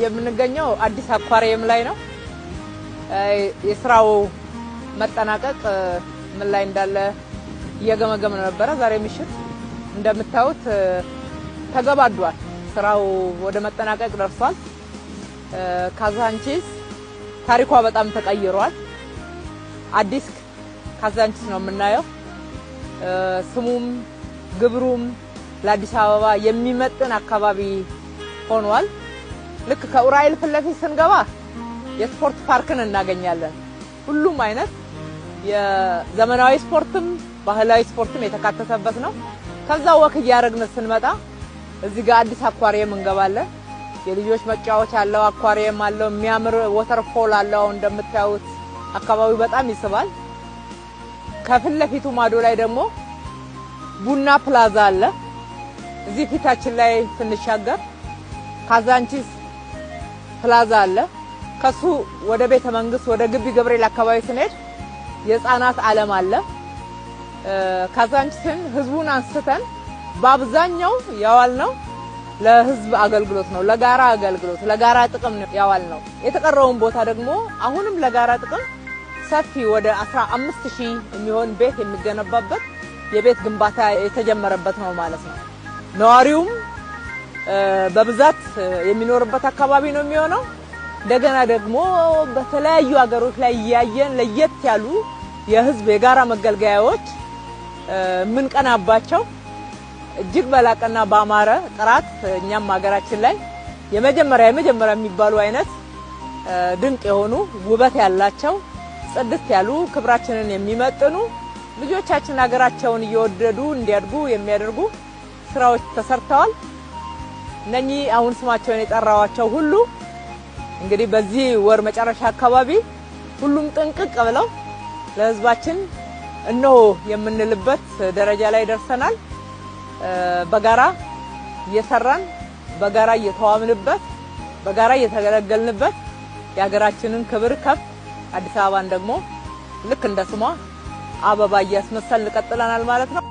የምንገኘው አዲስ አኳሪየም ላይ ነው። የስራው መጠናቀቅ ምን ላይ እንዳለ እየገመገምን ነበር። ዛሬ ምሽት እንደምታዩት ተገባዷል። ስራው ወደ መጠናቀቅ ደርሷል። ካዛንቺስ ታሪኳ በጣም ተቀይሯል። አዲስ ካዛንቺስ ነው የምናየው። ስሙም ግብሩም ለአዲስ አበባ የሚመጥን አካባቢ ሆኗል። ልክ ከኡራኤል ፍለፊት ስንገባ የስፖርት ፓርክን እናገኛለን። ሁሉም አይነት የዘመናዊ ስፖርትም ባህላዊ ስፖርትም የተካተተበት ነው። ከዛ ወክ ያረግን ስንመጣ እዚህ ጋር አዲስ አኳሪየም እንገባለን። የልጆች መጫወቻ አለው፣ አኳሪየም አለው፣ የሚያምር ወተርፎል አለው። እንደምታዩት አካባቢው በጣም ይስባል። ከፊት ለፊቱ ማዶ ላይ ደግሞ ቡና ፕላዛ አለ። እዚህ ፊታችን ላይ ስንሻገር ካዛንቺስ ፕላዛ አለ። ከሱ ወደ ቤተ መንግስት ወደ ግቢ ገብርኤል አካባቢ ስንሄድ የህፃናት ዓለም አለ። ካዛንቺስን ህዝቡን አንስተን በአብዛኛው ያዋልነው ለህዝብ አገልግሎት ነው፣ ለጋራ አገልግሎት ለጋራ ጥቅም ነው ያዋልነው። የተቀረውን ቦታ ደግሞ አሁንም ለጋራ ጥቅም ሰፊ ወደ 15000 የሚሆን ቤት የሚገነባበት የቤት ግንባታ የተጀመረበት ነው ማለት ነው። ነዋሪውም በብዛት የሚኖርበት አካባቢ ነው የሚሆነው። እንደገና ደግሞ በተለያዩ ሀገሮች ላይ ያየን ለየት ያሉ የህዝብ የጋራ መገልገያዎች ምን ቀናባቸው እጅግ በላቀና ባማረ ጥራት እኛም ሀገራችን ላይ የመጀመሪያ የሚባሉ አይነት ድንቅ የሆኑ ውበት ያላቸው ጽድት ያሉ ክብራችንን የሚመጥኑ ልጆቻችን ሀገራቸውን እየወደዱ እንዲያድጉ የሚያደርጉ ስራዎች ተሰርተዋል። እነኚህ አሁን ስማቸውን የጠራዋቸው ሁሉ እንግዲህ በዚህ ወር መጨረሻ አካባቢ ሁሉም ጥንቅቅ ብለው ለህዝባችን እነሆ የምንልበት ደረጃ ላይ ደርሰናል። በጋራ እየሰራን በጋራ እየተዋምንበት በጋራ እየተገለገልንበት የሀገራችንን ክብር ከፍ አዲስ አበባን ደግሞ ልክ እንደ ስሟ አበባ እያስመሰልን ቀጥለናል ማለት ነው።